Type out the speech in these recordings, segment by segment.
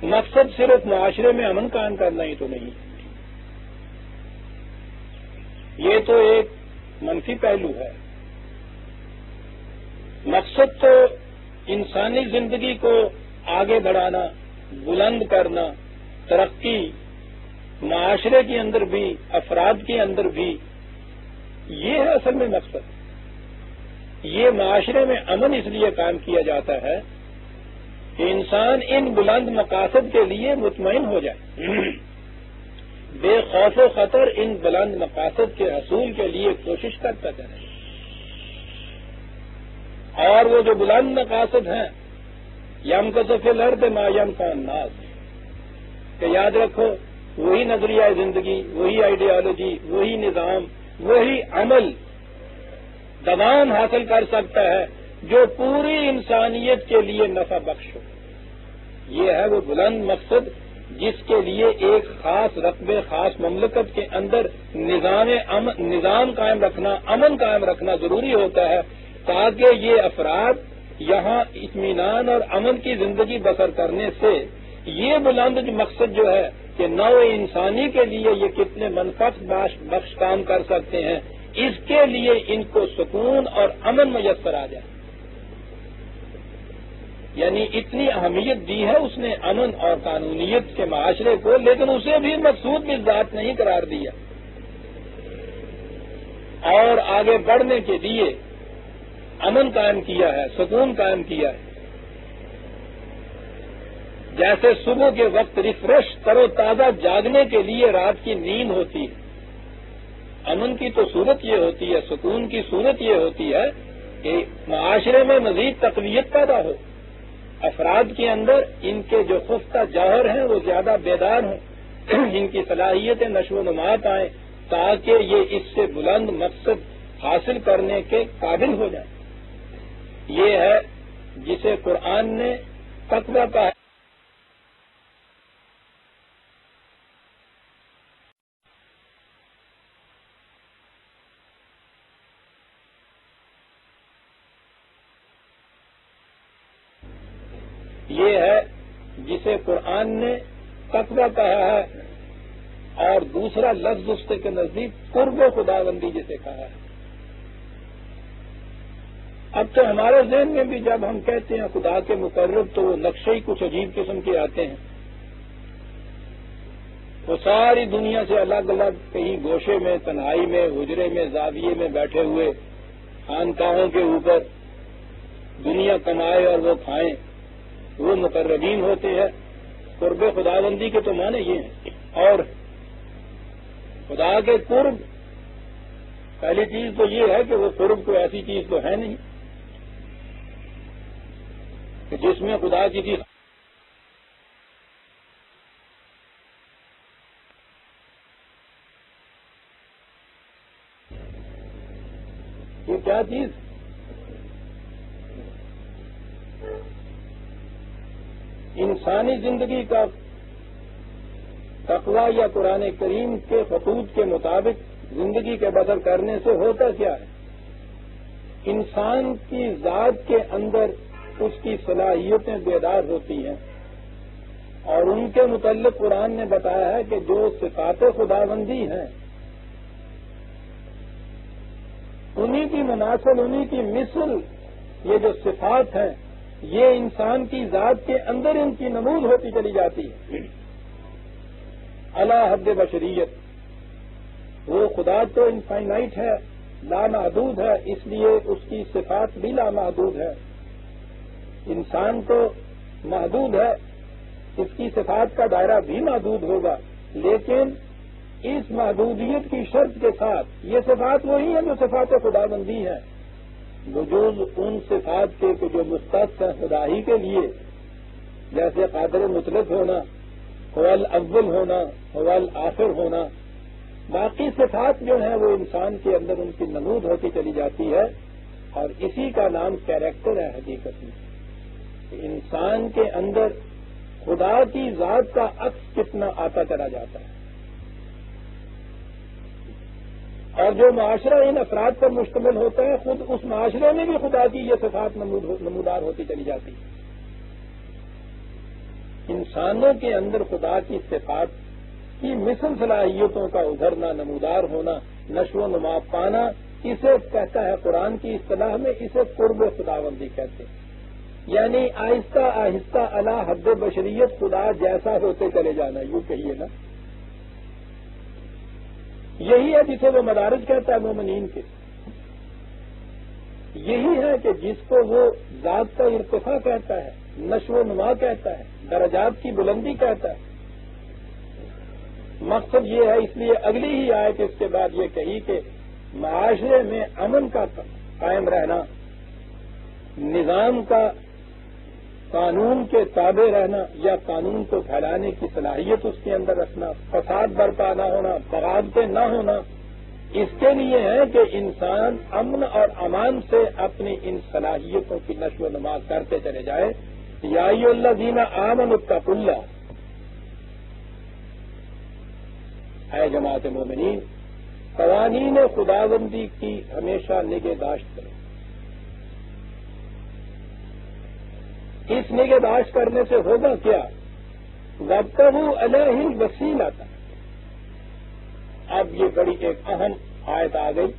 مقصد صرف معاشرے میں امن قائم کرنا ہی تو نہیں، یہ تو ایک منفی پہلو ہے۔ مقصد تو انسانی زندگی کو آگے بڑھانا، بلند کرنا، ترقی، معاشرے کے اندر بھی، افراد کے اندر بھی، یہ ہے اصل میں مقصد۔ یہ معاشرے میں امن اس لیے قائم کیا جاتا ہے کہ انسان ان بلند مقاصد کے لیے مطمئن ہو جائے، بے خوف و خطر ان بلند مقاصد کے حصول کے لیے کوشش کرتا رہے۔ اور وہ جو بلند مقاصد ہیں، یمکث فی الارض ما ینفع الناس، کہ یاد رکھو وہی نظریہ زندگی، وہی آئیڈیالوجی، وہی نظام، وہی عمل دوام حاصل کر سکتا ہے جو پوری انسانیت کے لیے نفع بخش ہو۔ یہ ہے وہ بلند مقصد جس کے لیے ایک خاص رقبے، خاص مملکت کے اندر نظام قائم رکھنا، امن قائم رکھنا ضروری ہوتا ہے، تاکہ یہ افراد یہاں اطمینان اور امن کی زندگی بسر کرنے سے یہ بلند مقصد جو ہے کہ نوع انسانی کے لیے یہ کتنے منفعت بخش کام کر سکتے ہیں، اس کے لیے ان کو سکون اور امن میسر آ جائے۔ یعنی اتنی اہمیت دی ہے اس نے امن اور قانونیت کے معاشرے کو، لیکن اسے بھی مقصود بھی ذات نہیں قرار دیا، اور آگے بڑھنے کے لیے امن قائم کیا ہے، سکون قائم کیا ہے۔ جیسے صبح کے وقت ریفریش کرو تازہ جاگنے کے لیے رات کی نیند ہوتی ہے، امن کی تو صورت یہ ہوتی ہے، سکون کی صورت یہ ہوتی ہے کہ معاشرے میں مزید تقویت پیدا ہو، افراد کے اندر ان کے جو خفتہ جوہر ہیں وہ زیادہ بیدار ہوں، ان کی صلاحیتیں نشو و نما پائیں، تاکہ یہ اس سے بلند مقصد حاصل کرنے کے قابل ہو جائیں۔ یہ ہے جسے قرآن نے تقویٰ کہا ہے۔ یہ ہے جسے قرآن نے تقویٰ کہا ہے، اور دوسرا لفظ اس کے نزدیک قرب و خداوندی جسے کہا ہے۔ اب تو ہمارے ذہن میں بھی جب ہم کہتے ہیں خدا کے مقرب تو وہ نقشے ہی کچھ عجیب قسم کے آتے ہیں۔ وہ ساری دنیا سے الگ الگ کہیں گوشے میں، تنہائی میں، حجرے میں، زاویے میں بیٹھے ہوئے، خانقاہوں کے اوپر دنیا کمائے اور وہ کھائیں، وہ مقربین ہوتے ہیں۔ قرب خداوندی کے تو معنی یہ ہیں۔ اور خدا کے قرب، پہلی چیز تو یہ ہے کہ وہ قرب کوئی ایسی چیز تو ہے نہیں کہ جس میں خدا کی چیز یہ کیا چیز انسانی زندگی کا تقویٰ یا قرآن کریم کے خطوط کے مطابق زندگی کے بسر کرنے سے ہوتا کیا ہے؟ انسان کی ذات کے اندر اس کی صلاحیتیں بیدار ہوتی ہیں، اور ان کے متعلق قرآن نے بتایا ہے کہ جو صفات خداوندی ہیں انہی کی مناسب، انہی کی مثل یہ جو صفات ہیں یہ انسان کی ذات کے اندر ان کی نمود ہوتی چلی جاتی ہے۔ اعلی حد بشریت، وہ خدا تو انفائنائٹ ہے، لامحدود ہے، اس لیے اس کی صفات بھی لامحدود ہے۔ انسان تو محدود ہے، اس کی صفات کا دائرہ بھی محدود ہوگا، لیکن اس محدودیت کی شرط کے ساتھ یہ صفات وہی ہیں جو صفات خداوندی ہیں، بجوز ان صفات کے کہ جو مختص ہیں خدا ہی کے لیے، جیسے قادر مطلق ہونا، هو الاول ہونا، هو الآخر ہونا۔ باقی صفات جو ہیں وہ انسان کے اندر ان کی نمود ہوتی چلی جاتی ہے، اور اسی کا نام کیریکٹر ہے حقیقت میں۔ انسان کے اندر خدا کی ذات کا عکس کتنا آتا چلا جاتا ہے، اور جو معاشرہ ان افراد پر مشتمل ہوتا ہے خود اس معاشرے میں بھی خدا کی یہ صفات نمودار ہوتی چلی جاتی ہے۔ انسانوں کے اندر خدا کی صفات کی مثل صلاحیتوں کا ابھرنا، نمودار ہونا، نشو و نما پانا، اسے کہتا ہے قرآن کی اصطلاح میں اسے قرب خداوندی کہتے ہیں۔ یعنی آہستہ آہستہ اعلی حد بشریت خدا جیسا ہوتے چلے جانا، یوں کہیے نا۔ یہی ہے جسے وہ مدارج کہتا ہے مومنین کے، یہی ہے کہ جس کو وہ ذات کا ارتفاع کہتا ہے، نشو و نما کہتا ہے، درجات کی بلندی کہتا ہے۔ مقصد یہ ہے، اس لیے اگلی ہی آیت اس کے بعد یہ کہی کہ معاشرے میں امن کا قائم رہنا، نظام کا قانون کے تابع رہنا یا قانون کو پھیلانے کی صلاحیت اس کے اندر رکھنا، فساد برپا نہ ہونا، بغاوتیں نہ ہونا، اس کے لیے ہے کہ انسان امن اور امان سے اپنی ان صلاحیتوں کی نشو و نما کرتے چلے جائے۔ یا ایھا الذین آمنوا اتقوا اللہ، اے جماعت مومنین، قوانین خداوندی کی ہمیشہ نگہداشت کریں۔ اس نگہداشت کرنے سے ہوگا کیا؟ وابتغوا الیہ الوسیلۃ۔ اب یہ بڑی ایک اہم آیت آ گئی،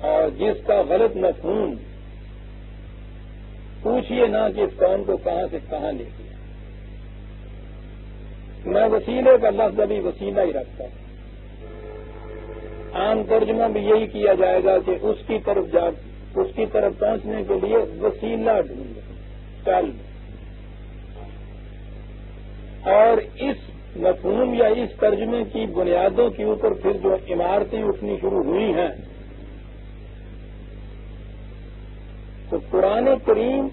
اور جس کا غلط مفہوم پوچھئے نہ کہ اس قوم کو کہاں سے کہاں لے گیا۔ میں وسیلے کا لفظ ابھی وسیلہ ہی رکھتا ہوں، عام ترجمہ بھی یہی کیا جائے گا کہ اس کی طرف پہنچنے کے لیے وسیلہ ڈھونڈے، چل۔ اور اس مفہوم یا اس ترجمے کی بنیادوں کے اوپر پھر جو عمارتیں اٹھنی شروع ہوئی ہیں، تو قرآن کریم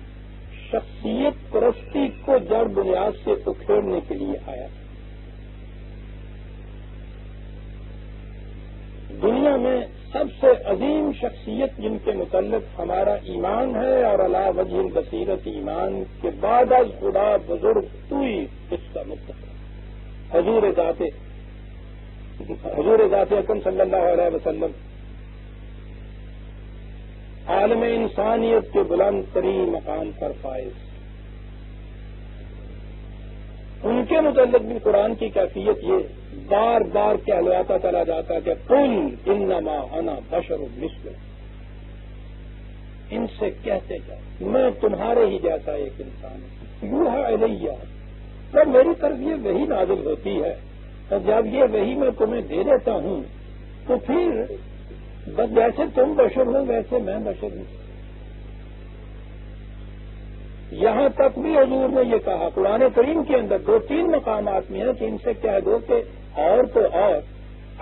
شخصیت پرستی کو جڑ بنیاد سے اکھیڑنے کے لیے آیا۔ دنیا میں سب سے عظیم شخصیت جن کے متعلق ہمارا ایمان ہے، اور علی وجہ البصیرت ایمان کے بعد از خدا بزرگ تو ہی اس کا متفق حضور ذات اکرم صلی اللہ علیہ وسلم، عالم انسانیت کے بلند ترین مقام پر فائز۔ ان کے متعلق بھی قرآن کی کیفیت یہ بار بار کہلواتا چلا جاتا کہ قل انما انا بشر مثلکم، ان سے کہتے جاؤ میں تمہارے ہی جیسا ایک انسان ہوں، یوحی الیہ، جب میری طرف یہ وحی نازل ہوتی ہے، اور جب یہ وحی میں تمہیں دے دیتا ہوں، تو پھر بس جیسے تم بشر ہو ویسے میں بشر ہوں۔ یہاں تک بھی حضور نے یہ کہا قرآن کریم کے اندر 2-3 مقامات میں ہے کہ ان سے کہہ دو کہ اور تو اور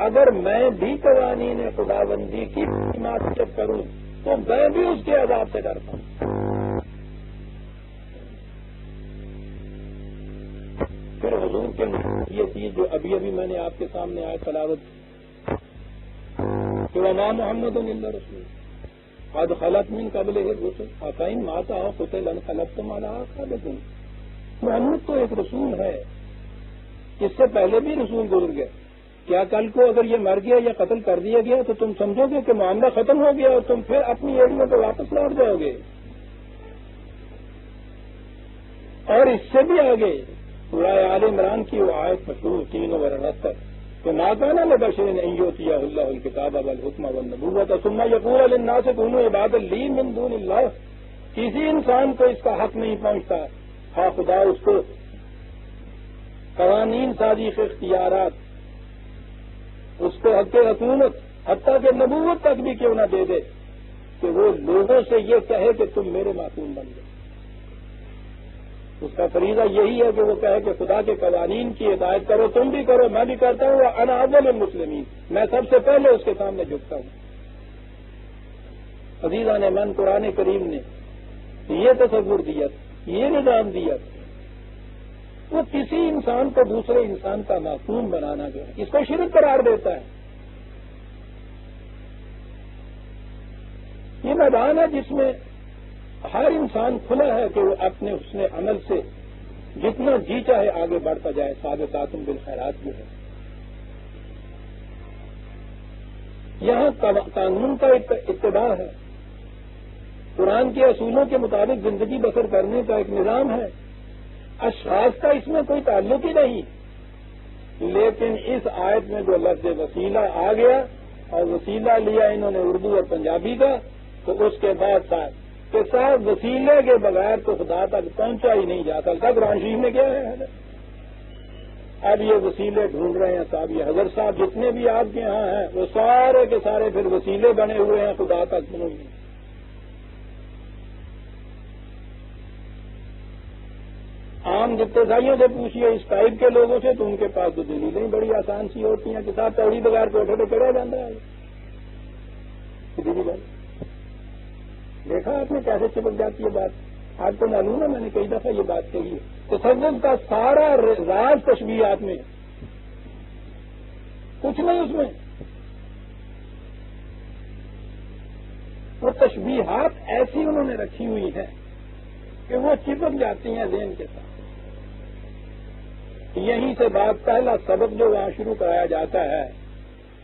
اگر میں بھی قوانین خداوندی کی معصیت کروں تو میں بھی اس کے عذاب سے ڈرتا ہوں۔ پھر حضور کے یہ چیز جو ابھی میں نے آپ کے سامنے آئے تلاوت کہ وما محمد الا رسول قد خلت من قبلہ الرسل افإن مات أو قتل انقلبتم على أعقابكم۔ محمد تو ایک رسول ہے، اس سے پہلے بھی رسول گزر گئے، کیا کل کو اگر یہ مر گیا یا قتل کر دیا گیا تو تم سمجھو گے کہ معاملہ ختم ہو گیا اور تم پھر اپنی ایڑیوں پہ واپس لوٹ جاؤ گے؟ اور اس سے بھی آگے سورہ آل عمران کی وہ آیت مشہور 3 کہ ما كان لبشر ان يؤتيه الله الكتاب والحكم والنبوة ثم يقول للناس كونوا عبادا لي من دون الله۔ کسی انسان کو اس کا حق نہیں پہنچتا، ہاں خدا اس کو قوانین سازی کے اختیارات، اس کو حق حکومت، حتیٰ کہ نبوت تک بھی کیوں نہ دے دے، کہ وہ لوگوں سے یہ کہے کہ تم میرے معصوم بن گئے۔ اس کا فریضہ یہی ہے کہ وہ کہے کہ خدا کے قوانین کی ہدایت کرو، تم بھی کرو، میں بھی کرتا ہوں، انا اول المسلمین، میں سب سے پہلے اس کے سامنے جھکتا ہوں۔ عزیزان من، قرآن کریم نے یہ تصور دیا، یہ نظام دیا، وہ کسی انسان کو دوسرے انسان کا معصوم بنانا جو ہے اس کو شرک قرار دیتا ہے۔ یہ میدان ہے جس میں ہر انسان کھلا ہے کہ وہ اپنے حسن عمل سے جتنا جی چاہے آگے بڑھتا جائے۔ سابقاتم بالخیرات جو ہے، یہاں قانون کا اتباع ہے، قرآن کے اصولوں کے مطابق زندگی بسر کرنے کا ایک نظام ہے، اشخاص کا اس میں کوئی تعلق ہی نہیں، لیکن اس آیت میں جو لفظ وسیلہ آ گیا اور وسیلہ لیا انہوں نے اردو اور پنجابی کا، تو اس کے بعد کہ صاحب وسیلے کے بغیر تو خدا تک پہنچا ہی نہیں جا سکتا۔ قرآن شریف میں کیا ہے؟ اب یہ وسیلے ڈھونڈ رہے ہیں صاحب، یہ حضرت صاحب جتنے بھی آپ کے ہاں ہیں وہ سارے کے سارے پھر وسیلے بنے ہوئے ہیں خدا تک پہنچنے۔ عام جتنے سے پوچھیے اس ٹائپ کے لوگوں سے تو ان کے پاس تو دلیلیں بڑی آسان سی ہوتی ہیں کہ صاحب توڑی بغیر کوٹھے پہ چڑھا جاتا ہے۔ دیکھا آپ نے کیسے چپک جاتی ہے بات؟ آپ کو معلوم ہے میں نے کئی دفعہ یہ بات کہی ہے، تصوف کا سارا راز تشبیہات میں، کچھ نہیں اس میں، وہ تشبیہات ایسی انہوں نے رکھی ہوئی ہیں کہ وہ چپک جاتی ہیں ذہن کے ساتھ۔ یہیں سے بات پہلا سبق جو وہاں شروع کرایا جاتا ہے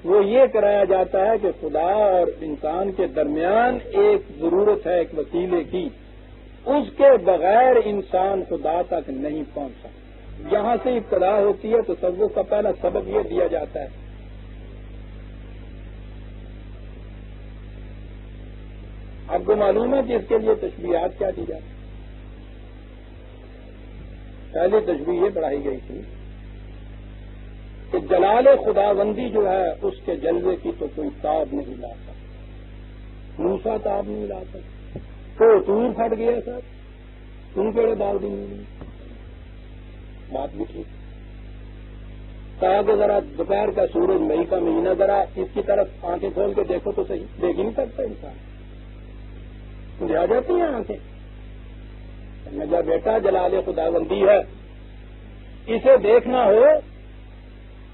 وہ یہ کرایا جاتا ہے کہ خدا اور انسان کے درمیان ایک ضرورت ہے ایک وسیلے کی، اس کے بغیر انسان خدا تک نہیں پہنچ سکتا۔ یہاں سے ابتدا ہوتی ہے تو تصوف کا پہلا سبق یہ دیا جاتا ہے۔ آپ کو معلوم ہے کہ اس کے لیے تشبیہات کیا دی جاتی؟ پہلے تشبیہ یہ پڑھائی گئی تھی کہ جلال خداوندی جو ہے اس کے جلوے کی تو کوئی تاب نہیں لا سکتا، موسیٰ تاب نہیں لا سکتا، تو طور پھٹ گیا صاحب، تم کیڑے بال دیں گے؟ بات بھی ٹھیک کہا کہ ذرا دوپہر کا سورج مئی کا مہینہ ذرا اس کی طرف آنکھیں کھول کے دیکھو تو صحیح، دیکھ ہی نہیں سکتا انسان، مجھے آ جاتی ہیں آنکھیں۔ جب بیٹا جلال خداوندی ہے اسے دیکھنا ہو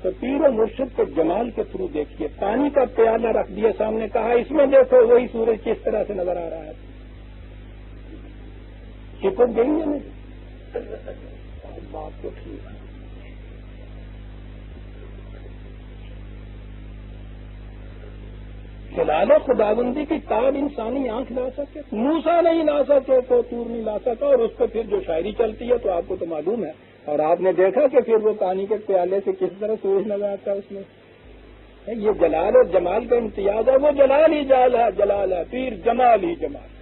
تو پیر و مرشد کے جمال کے تھرو دیکھیے۔ پانی کا پیالہ رکھ دیا سامنے، کہا اس میں دیکھو وہی سورج کس طرح سے نظر آ رہا ہے، چپک گئی ہے نہیں؟ بات تو ٹھیک ہے۔ جلال خداوندی کی تاب انسانی آنکھ لا سکے، موسیٰ نہیں لا سکے تو طور نہیں لا سکا، اور اس پہ پھر جو شاعری چلتی ہے تو آپ کو تو معلوم ہے، اور آپ نے دیکھا کہ پھر وہ پانی کے پیالے سے کس طرح سورج نظر آتا ہے اس میں۔ یہ جلال اور جمال کا امتیاز ہے، وہ جلال ہی جلال ہے، پھر جمال ہی جمال ہے۔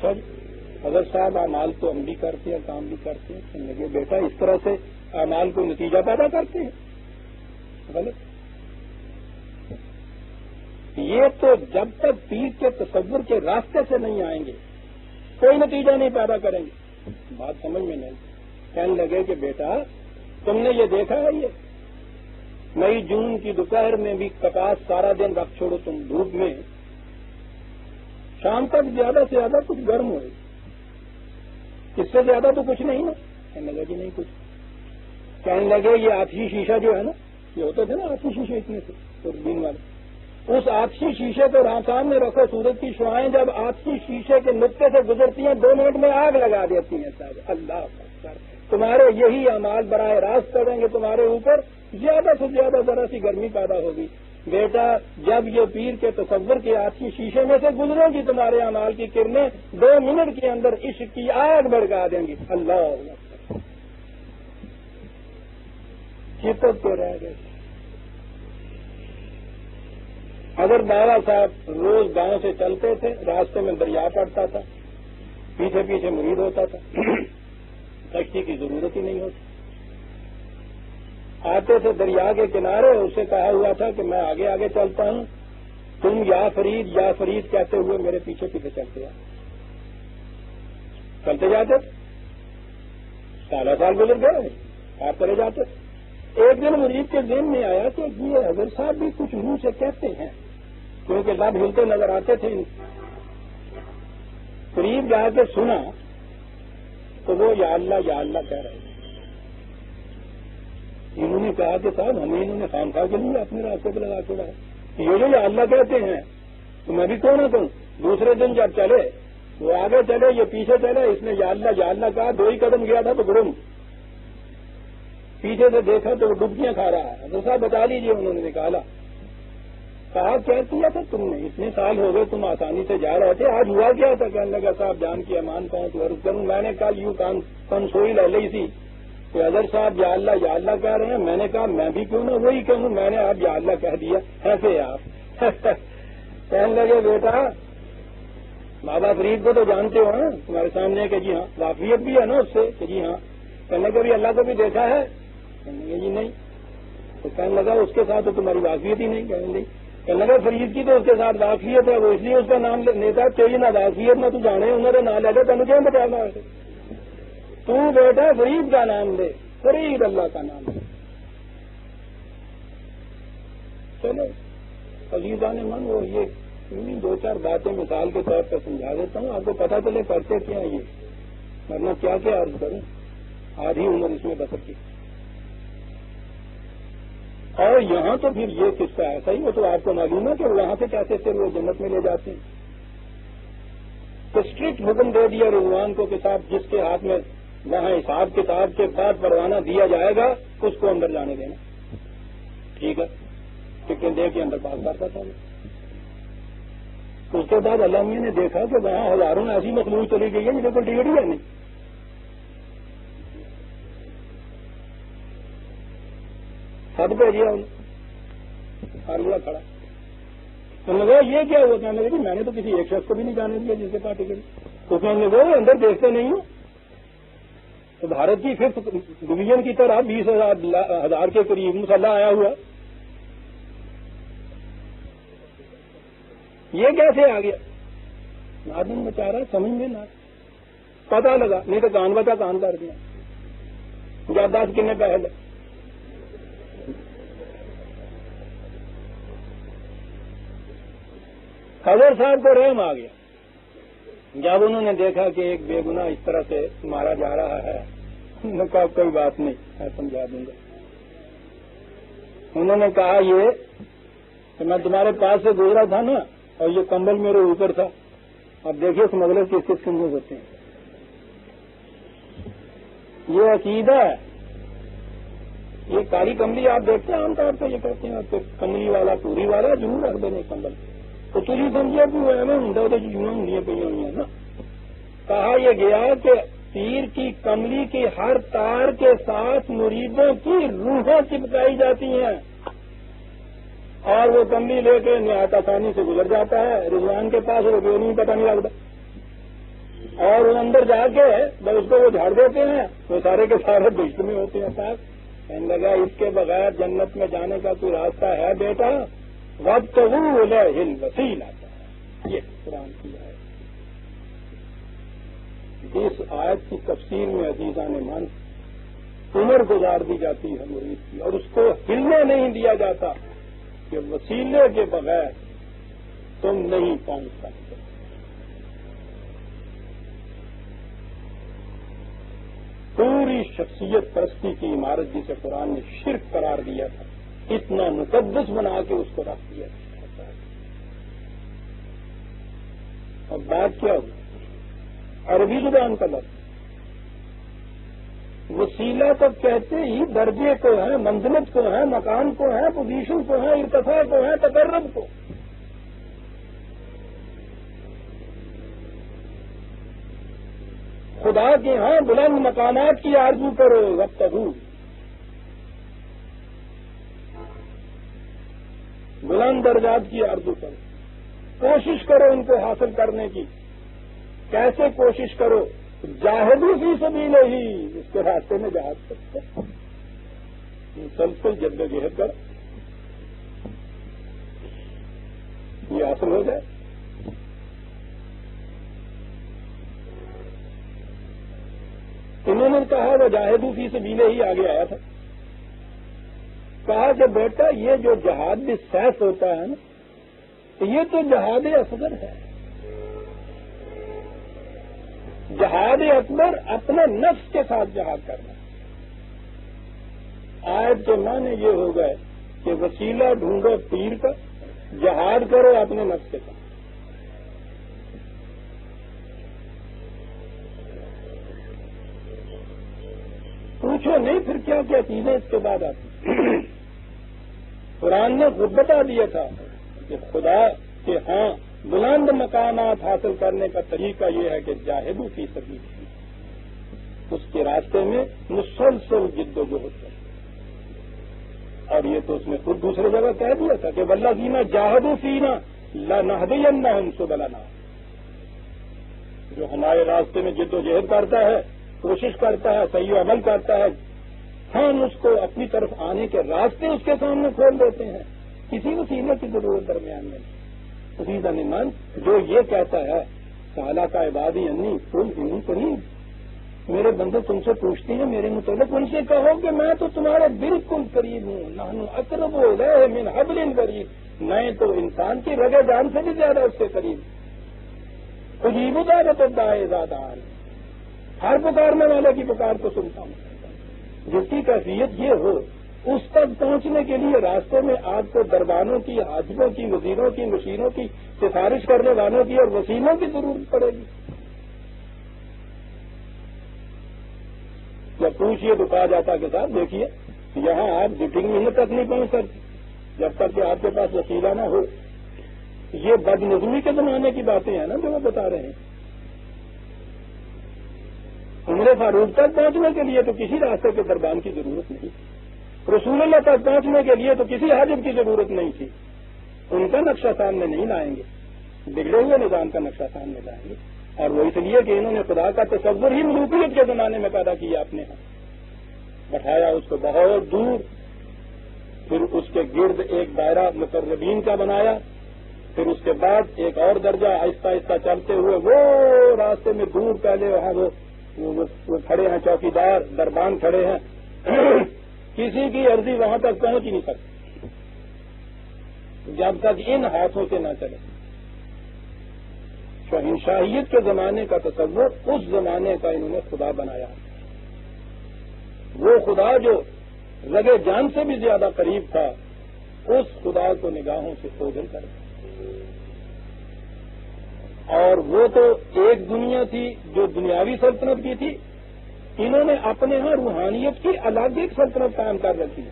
سب حضرت صاحب اعمال تو ہم بھی کرتے ہیں، کام بھی کرتے ہیں، کہنے لگے بیٹا اس طرح سے اعمال کو نتیجہ پیدا کرتے ہیں، غلط۔ یہ تو جب تک پیر کے تصور کے راستے سے نہیں آئیں گے کوئی نتیجہ نہیں پیدا کریں گے۔ بات سمجھ میں نہیں۔ کہنے لگے کہ بیٹا تم نے یہ دیکھا ہے، یہ مئی جون کی دوپہر میں بھی کپاس سارا دن رکھ چھوڑو تم دھوپ میں، شام تک زیادہ سے زیادہ کچھ گرم ہوئے، اس سے زیادہ تو کچھ نہیں نا۔ کہنے لگے نہیں کچھ۔ کہنے لگے یہ آتشی شیشہ جو ہے نا، یہ ہوتے تھے نا آتشی شیشے اتنے سے دوربین والے، اس آتشی شیشے کو سامنے رکھو، سورج کی شعائیں جب آتشی شیشے کے نقطے سے گزرتی ہیں 2 منٹ میں آگ لگا دیتی ہیں صاحب۔ اللہ اکبر، تمہارے یہی اعمال براہ راست کریں گے تمہارے اوپر زیادہ سے زیادہ ذرا سی گرمی پیدا ہوگی۔ بیٹا جب یہ پیر کے تصور کے آتشی شیشے میں سے گزریں گی تمہارے اعمال کی کرنیں 2 منٹ کے اندر عشق کی آگ بھڑکا دیں گی۔ اللہ اکبر، چپک کے رہ گئے۔ اگر بابا صاحب روز گاؤں سے چلتے تھے، راستے میں دریا پڑتا تھا، پیچھے پیچھے مرید ہوتا تھا، کشتی کی ضرورت ہی نہیں ہوتی، آتے تھے دریا کے کنارے، اسے کہا ہوا تھا کہ میں آگے آگے چلتا ہوں، تم یا فرید کہتے ہوئے میرے پیچھے پیچھے چلتے جاتے، چلتے جاتے تھے، سال گزر گئے، آپ چلے جاتے تھے۔ ایک دن مرید کے ذہن میں آیا کہ یہ حضرت صاحب بھی کچھ منہ سے کہتے ہیں، کیونکہ لب ہلتے نظر آتے تھے، قریب جا کے سنا تو وہ یا اللہ کہہ رہے تھے۔ انہوں نے کہا کہ صاحب ہمیں انہوں نے خامخواہ کے لیے اپنے راستے پہ لگا چھوڑا ہے، یہ جو یا اللہ کہتے ہیں تو میں بھی کون ہوں تم۔ دوسرے دن جب چلے وہ آگے چلے، یہ پیچھے چلے، اس نے یا اللہ کہا، 2 ہی قدم گیا تھا تو گرم، پیچھے سے دیکھا تو وہ ڈبکیاں کھا رہا ہے۔ حضرت صاحب بتا دیجیے، انہوں نے نکالا کہا کیا کیا تھا تم نے؟ اتنے سال ہو گئے تم آسانی سے جا رہے تھے، آج ہوا کیا تھا؟ کہنے لگا صاحب جان کی امان کہوں تو عرض کروں، میں نے کہا یوں کان سوئی لے لی تھی کہ اظہر صاحب یا اللہ کہہ رہے ہیں، میں نے کہا میں بھی کیوں نہ وہی کہوں، میں نے آپ یا اللہ کہہ دیا، ایسے آپ کہنے لگے بیٹا بابا فرید کو تو جانتے ہو نا تمہارے سامنے کہ جی ہاں، واقفیت بھی ہے نا اس سے کہ جی ہاں، کہنے کبھی اللہ کو بھی دیکھا ہے؟ کہنے لگے جی نہیں، تو کہنے لگا اس کے ساتھ تو تمہاری واقفیت ہی نہیں، کہنے کہنے لگا فرید کی تو اس کے ساتھ واقفیت ہے، وہ اس لیے اس کا نام لیتا تیری نہ واقفیت نہ تو جانے انہوں نے نہ لے گا، تمہیں کیا بتانا ہے؟ تو بیٹا فرید کا نام لے، فرید اللہ کا نام لے۔ چلو عزیزان من، وہ یہ دو چار باتیں مثال کے طور پر سمجھا دیتا ہوں، آپ کو پتہ چلے کرتے کیا یہ، ورنہ کیا عرض کروں، آدھی عمر اس میں بسر کی۔ اور یہاں تو پھر یہ قصہ ایسا ہی، وہ تو آپ کو معلوم ہے کہ وہاں سے کیسے پھر وہ جنت میں لے جاتے ہیں۔ تو اسٹرکٹ حکم دے دیا رضوان کو کہ صاحب جس کے ہاتھ میں وہاں حساب کتاب کے بعد پروانہ دیا جائے گا اس کو اندر جانے دینا، ٹھیک ہے؟ ٹکٹ دے کے اندر پاس کرتا تھا۔ اس کے بعد اللہ میاں نے دیکھا کہ وہاں ہزاروں ایسی مخلوق چلی گئی ہے جن کو ٹکٹ ہی ہے نہیں، سب بھیجیا انہوں کھڑا، انہوں نے کہا یہ کیا ہوا؟ کہنے لگے میں نے تو کسی ایک شخص کو بھی نہیں جانے دیا جس کے پاس ٹکٹ، تو کہنے لگے اندر دیکھتے نہیں ہوں، تو بھارت کی ففتھ ڈویژن کی طرح 20,000 کے قریب مسلح آیا ہوا، یہ کیسے آ گیا؟ آدمی بیچارہ سمجھ میں نہ پتا لگا، نہیں تو کان بچا کان کر دیا، یادداشت کتنے پہلے۔ خضر صاحب کو رحم آ گیا جب انہوں نے دیکھا کہ ایک بے گناہ اس طرح سے مارا جا رہا ہے، انہوں نے کہا کوئی بات نہیں میں سمجھا دوں گا۔ انہوں نے کہا یہ کہ میں تمہارے پاس سے گزرا تھا نا اور یہ کمبل میرے اوپر تھا، اب دیکھیے اسمگلر کس کس قسم ہوتے ہیں، یہ عقیدہ ہے۔ یہ کالی کملی آپ دیکھتے ہیں عام طور پہ یہ کہتے ہیں کملی والا پوری والا ضرور رکھ دینے کمبل، تو تجھے سمجھے کہ وہ ایویں ہوں تو جنوں ہوں پہ ہوئی ہیں نا۔ کہا یہ گیا کہ پیر کی کملی کی ہر تار کے ساتھ مریدوں کی روحیں چپکائی جاتی ہیں اور وہ کملی لے کے نہایت آسانی سے گزر جاتا ہے، رضوان کے پاس روپیے نہیں پتہ نہیں لگتا، اور وہ اندر جا کے جب اس کو وہ جھاڑ دیتے ہیں وہ سارے کے سارے بہشت میں ہوتے ہیں۔ پاس کہنے لگا اس کے بغیر جنت میں جانے کا کوئی راستہ ہے بیٹا؟ وَابْتَغُوا إِلَيْهِ الْوَسِيلَةَ، یہ قرآن کی آیت۔ اس آیت کی تفسیر میں عزیزان من عمر گزار دی جاتی ہے مرید کی، اور اس کو ہلنے نہیں دیا جاتا کہ وسیلے کے بغیر تم نہیں پہنچ سکتے۔ پوری شخصیت پرستی کی عمارت جسے قرآن نے شرک قرار دیا تھا، اتنا مقدس بنا کے اس کو رکھ دیا تھا۔ اب بات کیا ہوئی؟ عربی زبان کا لفظ وسیلہ تب کہتے ہی درجے کو ہے، منزلت کو ہے، مقام کو ہے، پوزیشن کو ہے، ارتفاع کو ہے، تقرب کو۔ خدا کے ہاں بلند مقامات کی آرزو کرو، وابتغوا، بلند درجات کی آرزو کرو، کوشش کرو ان کو حاصل کرنے کی۔ کیسے کوشش کرو؟ جاہدوا فی سبیلہ، اس کے راستے میں جہاد کرو، مسلسل جدوجہد کرو، یہ حاصل ہو جائے۔ انہوں نے کہا وہ جاہدوا فی سبیلہ ہی آگے آیا تھا، کہا کہ بیٹا یہ جو جہاد بھی سیف ہوتا ہے نا، تو یہ تو جہاد اصغر ہے۔ جہاد اکبر اپنے نفس کے ساتھ جہاد کرنا۔ آیت کے معنی یہ ہو گئے کہ وسیلہ ڈھونڈو پیر کا، جہاد کرو اپنے نفس کے ساتھ۔ پوچھو نہیں پھر کیا کیا چیزیں اس کے بعد آتی۔ قرآن نے خود بتا دیا تھا کہ خدا کے ہاں بلند مقامات حاصل کرنے کا طریقہ یہ ہے کہ جاہدوا فی سبیل اللہ، اس کے راستے میں مسلسل جد و جہد کرے. اور یہ تو اس نے خود دوسری جگہ کہہ دیا تھا کہ والذین جاہدوا فینا لنہدینہم سبلنا، جو ہمارے راستے میں جد و جہد کرتا ہے، کوشش کرتا ہے، صحیح عمل کرتا ہے، ہم اس کو اپنی طرف آنے کے راستے اس کے سامنے کھول دیتے ہیں. کسی وسیلے کی ضرورت درمیان میں نہیں. عزیزان ایمان، جو یہ کہتا ہے سالہ کا عبادی انی قل انی قریب، میرے بندے تم سے پوچھتے ہیں میرے متعلق، ان سے کہو کہ میں تو تمہارے بالکل قریب ہوں. نحن اقرب الیہ من حبل الورید، میں تو انسان کی رگ جان سے بھی زیادہ اس سے قریب. اجیب دعوت الداعی اذا دعان، ہر پکارنے والے کی پکار کو سنتا ہوں. جس کی کیفیت یہ ہو، اس تک پہنچنے کے لیے راستے میں آپ کو دربانوں کی، حاجبوں کی، وزیروں کی، مشیروں کی، سفارش کرنے والوں کی اور وسیلوں کی ضرورت پڑے گی. جب پوچھیے تو کہا جاتا کہ صاحب دیکھیے یہاں آپ جٹنگ محنت تک نہیں پہنچ سکتے جب تک کہ آپ کے پاس وسیلہ نہ ہو. یہ بد نظمی کے زمانے کی باتیں ہیں نا جو وہ بتا رہے ہیں. عمر فاروق تک پہنچنے کے لیے تو کسی راستے کے دربان کی ضرورت نہیں، رسول اللہ تک پہنچنے کے لیے تو کسی حاجب کی ضرورت نہیں تھی. ان کا نقشہ سامنے نہیں لائیں گے، بگڑے ہوئے نظام کا نقشہ سامنے لائیں گے. اور وہ اس لیے کہ انہوں نے خدا کا تصور ہی ملوکیت کے زمانے میں پیدا کیا، اپنے ہاں بٹھایا اس کو بہت دور، پھر اس کے گرد ایک دائرہ مقربین کا بنایا، پھر اس کے بعد ایک اور درجہ آہستہ آہستہ چلتے ہوئے وہ راستے میں دور پہلے وہاں وہ کھڑے ہیں چوکیدار، دربان کھڑے ہیں، کسی کی عرضی وہاں تک پہنچ ہی نہیں سکتی جب تک ان ہاتھوں سے نہ چلے. شہنشاہیت کے زمانے کا تصور اس زمانے کا انہوں نے خدا بنایا. وہ خدا جو رگے جان سے بھی زیادہ قریب تھا، اس خدا کو نگاہوں سے اوجھل کر دیا. اور وہ تو ایک دنیا تھی جو دنیاوی سلطنت کی تھی، انہوں نے اپنے ہاں روحانیت کی الگ ایک سلطنت قائم کر رکھی.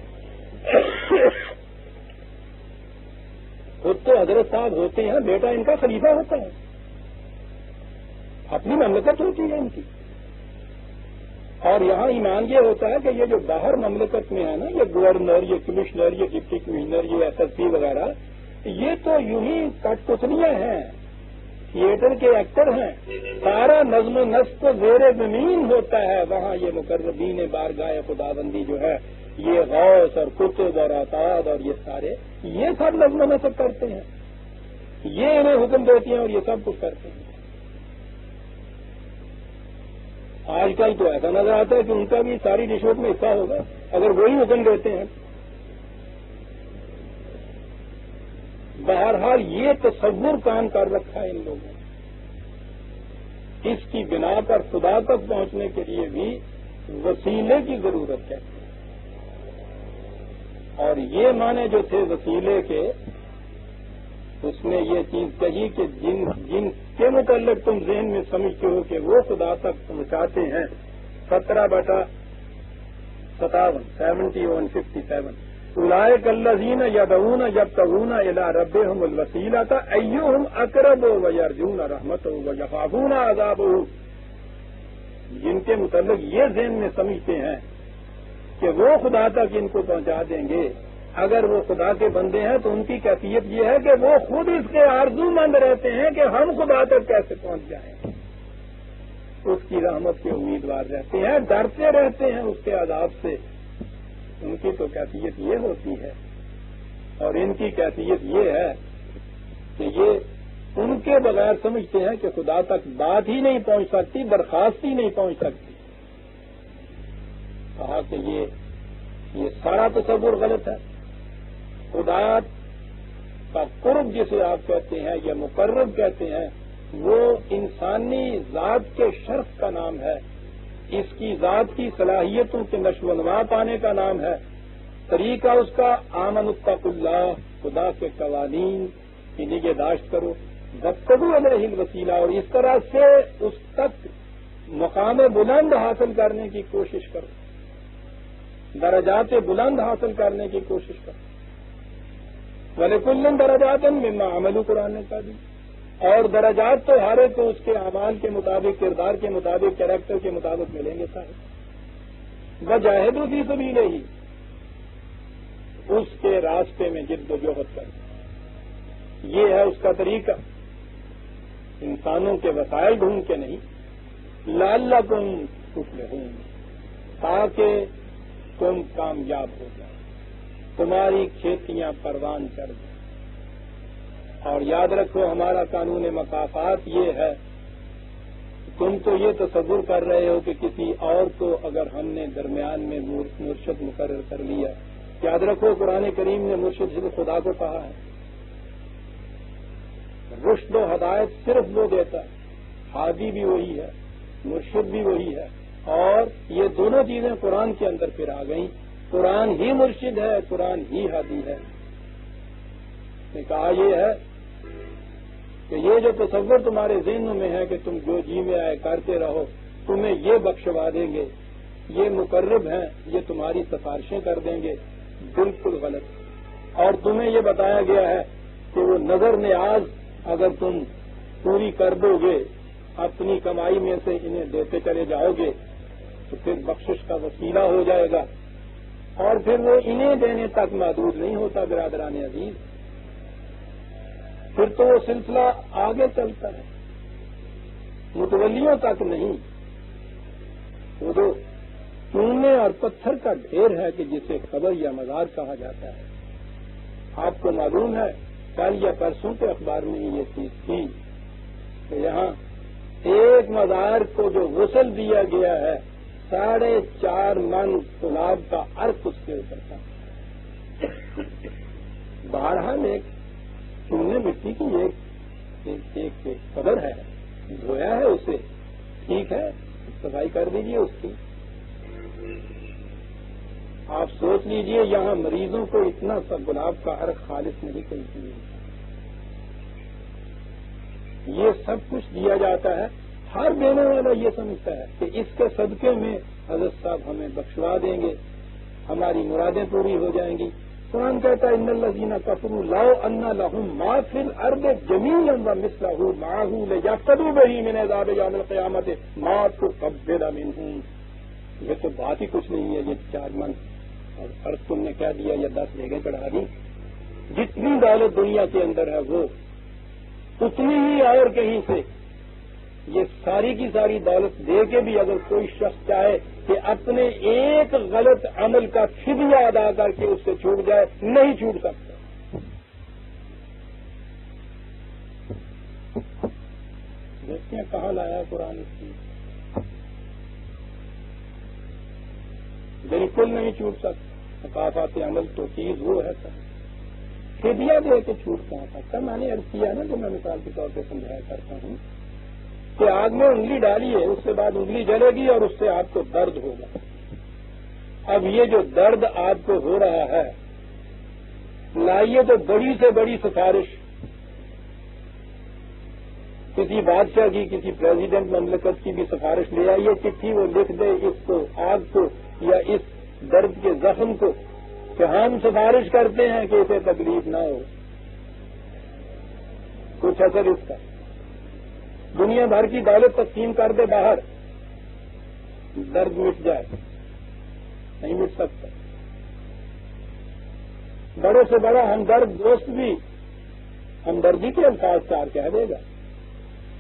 خود تو حضرت صاحب ہوتے ہیں، بیٹا ان کا خلیفہ ہوتا ہے، اپنی مملکت ہوتی ہے ان کی. اور یہاں ایمان یہ ہوتا ہے کہ یہ جو باہر مملکت میں ہے نا، یہ گورنر، یہ کمشنر، یہ ڈپٹی کمشنر، یہ ایس ایس پی وغیرہ، یہ تو یوں ہی کٹ پتلیاں ہیں، تھیٹر کے ایکٹر ہیں. سارا نظم و نسق کو زیر زمین ہوتا ہے. وہاں یہ مقربین بارگاہ خداوندی جو ہے، یہ غوث اور کتب اور اعتاد اور یہ سارے، یہ سب نظم و نسق کرتے ہیں، یہ انہیں حکم دیتی ہیں اور یہ سب کچھ کرتے ہیں. آج کل تو ایسا نظر آتا ہے کہ ان کا بھی ساری رشوت میں حصہ ہوگا اگر وہی حکم دیتے ہیں. بہرحال یہ تصور کام کر رکھا ہے ان لوگوں نے. اس کی بنا پر خدا تک پہنچنے کے لیے بھی وسیلے کی ضرورت ہے. اور یہ معنی جو تھے وسیلے کے، اس نے یہ چیز کہی کہ جن کے متعلق تم ذہن میں سمجھتے ہو کہ وہ خدا تک پہنچاتے ہیں. 17/57 7157 اولئک الذین یدعون یبتغون الی ربہم الوسیلۃ ایہم اقرب ویرجون رحمتہ ویخافون عذابہ. جن کے متعلق یہ ذہن میں سمجھتے ہیں کہ وہ خدا تک ان کو پہنچا دیں گے، اگر وہ خدا کے بندے ہیں تو ان کی کیفیت یہ ہے کہ وہ خود اس کے آرزو مند رہتے ہیں کہ ہم خدا تک کیسے پہنچ جائیں. اس کی رحمت کے امیدوار رہتے ہیں، ڈرتے رہتے ہیں اس کے عذاب سے. ان کی تو کیفیت یہ ہوتی ہے، اور ان کی کیفیت یہ ہے کہ یہ ان کے بغیر سمجھتے ہیں کہ خدا تک بات ہی نہیں پہنچ سکتی، درخواست ہی نہیں پہنچ سکتی. کہا کہ یہ سارا تصور غلط ہے. خدا کا قرب جسے آپ کہتے ہیں یا مقرب کہتے ہیں، وہ انسانی ذات کے شرف کا نام ہے، اس کی ذات کی صلاحیتوں کے نشو و نما پانے کا نام ہے. طریقہ اس کا آمن اتقوا اللہ، خدا کے قوانین کی نگہداشت کرو، وابتغوا الیہ الوسیلہ، اور اس طرح سے اس تک مقام بلند حاصل کرنے کی کوشش کرو، درجات بلند حاصل کرنے کی کوشش کرو. وَلِكُلٍّ دَرَجَاتٍ مِّمَّا عَمِلُوا قرآن نے کہا دی. اور درجات تو ہر ایک کو اس کے اعمال کے مطابق، کردار کے مطابق، کیریکٹر کے مطابق ملیں گے صاحب. وَجَاهِدُوا فِي سَبِيلِهِ، اس کے راستے میں جد و جہد کر. یہ ہے اس کا طریقہ، انسانوں کے وسائل ڈھونڈ کے نہیں. لعلکم تفلحون، تاکہ تم کامیاب ہو جاؤ، تمہاری کھیتیاں پروان چڑھ جائیں. اور یاد رکھو ہمارا قانون مکافات یہ ہے، تم تو یہ تصور کر رہے ہو کہ کسی اور کو اگر ہم نے درمیان میں مرشد مقرر کر لیا، یاد رکھو قرآن کریم نے مرشد صرف خدا کو کہا ہے. رشد و ہدایت صرف وہ دیتا ہے، ہادی بھی وہی ہے، مرشد بھی وہی ہے. اور یہ دونوں چیزیں قرآن کے اندر پھر آ گئیں. قرآن ہی مرشد ہے، قرآن ہی ہادی ہے. نے کہا یہ ہے کہ یہ جو تصور تمہارے ذہنوں میں ہے کہ تم جو جی میں آئے کرتے رہو، تمہیں یہ بخشوا دیں گے، یہ مقرب ہیں، یہ تمہاری سفارشیں کر دیں گے، بالکل غلط. اور تمہیں یہ بتایا گیا ہے کہ وہ نظر نیاز اگر تم پوری کر دو گے، اپنی کمائی میں سے انہیں دیتے چلے جاؤ گے، تو پھر بخشش کا وسیلہ ہو جائے گا. اور پھر وہ انہیں دینے تک محدود نہیں ہوتا برادران عزیز، پھر تو وہ سلسلہ آگے چلتا ہے، متولیوں تک نہیں. وہ تو چونے اور پتھر کا ڈھیر ہے کہ جسے قبر یا مزار کہا جاتا ہے. آپ کو معلوم ہے کل یا پرسوں کے اخبار میں یہ چیز تھی کہ یہاں ایک مزار کو جو غسل دیا گیا ہے 4.5 من گلاب کا عرق اس کے اوپر تھا. بہرحال ایک چونے مٹی کی ایک قبر ہے، دھویا ہے اسے، ٹھیک ہے، صفائی کر دیجیے اس کی. آپ سوچ لیجئے یہاں مریضوں کو اتنا سا گلاب کا عرق خالص نہیں کرتی ہے. یہ سب کچھ دیا جاتا ہے. ہر دینے والا یہ سمجھتا ہے کہ اس کے صدقے میں حضرت صاحب ہمیں بخشوا دیں گے، ہماری مرادیں پوری ہو جائیں گی. قرآن کہتا ہے ان الذین کفروا لو ان لهم ما فی الارض جميعا ومثله معه لیفتدوا به من عذاب یوم القیامة ما تقبل منهم. یہ تو بات ہی کچھ نہیں ہے. یہ 4 من اور فرض تم نے کیا دیا، یہ 10 بیگیں چڑھا دی. جتنی دولت دنیا کے اندر ہے وہ اتنی ہی اور کہیں سے. یہ ساری کی ساری دولت دے کے بھی اگر کوئی شخص چاہے کہ اپنے ایک غلط عمل کا فدیہ ادا کر کے اس سے چھوٹ جائے، نہیں چھوٹ سکتا. دیکھتے ہیں کہاں لایا قرآن اس کی. بالکل نہیں چھوٹ سکتا. مکافات عمل تو چیز وہ ہے سر، فدیہ دے کے چھوٹ کہاں سکتا. میں نے عرض کیا نا کہ میں مثال کے طور پہ سمجھایا کرتا ہوں کہ آگ میں انگلی ڈالیے، اس کے بعد انگلی جلے گی اور اس سے آپ کو درد ہوگا. اب یہ جو درد آپ کو ہو رہا ہے، لائیے تو بڑی سے بڑی سفارش کسی بادشاہ کی، کسی پریزیڈنٹ مملکت کی بھی سفارش لے آئیے، چٹھی وہ لکھ دے اس کو، آگ کو یا اس درد کے زخم کو کہ ہم سفارش کرتے ہیں کہ اسے تکلیف نہ ہو. کچھ اثر اس کا. دنیا بھر کی دولت تقسیم کر دے باہر، درد مٹ جائے؟ نہیں مٹ سکتا. بڑے سے بڑا ہمدرد دوست بھی ہمدردی کے الفاظ 4 کہہ دے گا،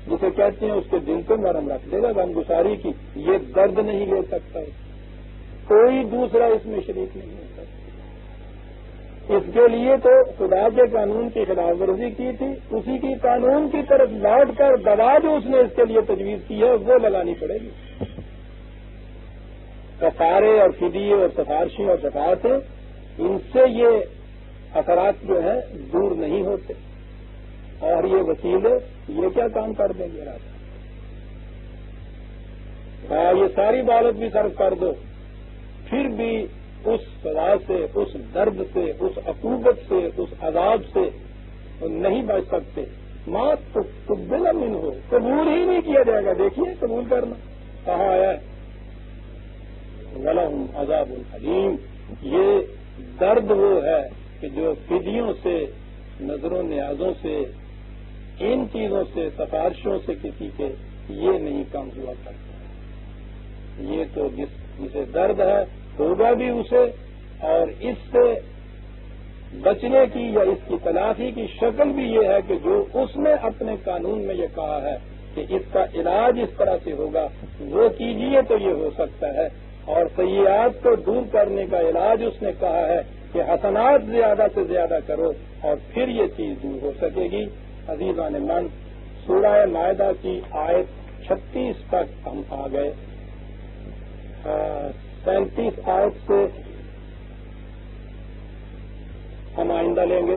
جسے کہتے ہیں اس کے دل کو نرم رکھ دے گا غمگساری کی. یہ درد نہیں لے سکتا، کوئی دوسرا اس میں شریک نہیں ہو سکتا. اس کے لیے تو خدا کے قانون کی خلاف ورزی کی تھی، اسی کی قانون کی طرف لوٹ کر دوا جو اس نے اس کے لیے تجویز کی ہے وہ لگانی پڑے گی. کفارے اور فدیے اور سفارشیں اور شفاعتیں، ان سے یہ اثرات جو ہیں دور نہیں ہوتے. اور یہ وسیلے یہ کیا کام کر دیں گے؟ یہ ساری دولت بھی صرف کر دو، پھر بھی اس سزا سے، اس درد سے، اس عقوبت سے، اس عذاب سے نہیں بچ سکتے. مات تو قبل منہ ہو، قبول ہی نہیں کیا جائے گا. دیکھیے قبول کرنا کہاں آیا ہے. وَلَهُمْ عَذَابٌ أَلِيمٌ. یہ درد وہ ہے کہ جو فدیوں سے نظر و نیازوں سے، ان چیزوں سے، سفارشوں سے کسی کے یہ نہیں کم ہوا کرتا۔ یہ تو جسے درد ہے ہوگا بھی اسے، اور اس سے بچنے کی یا اس کی تلافی کی شکل بھی یہ ہے کہ جو اس نے اپنے قانون میں یہ کہا ہے کہ اس کا علاج اس طرح سے ہوگا، وہ کیجئے تو یہ ہو سکتا ہے۔ اور سیئات کو دور کرنے کا علاج اس نے کہا ہے کہ حسنات زیادہ سے زیادہ کرو، اور پھر یہ چیز دور ہو سکے گی۔ عزیزان من، سورہ مائدہ کی آیت 36 تک ہم آ گئے۔ 37 آیت سے ہم آئندہ لیں گے۔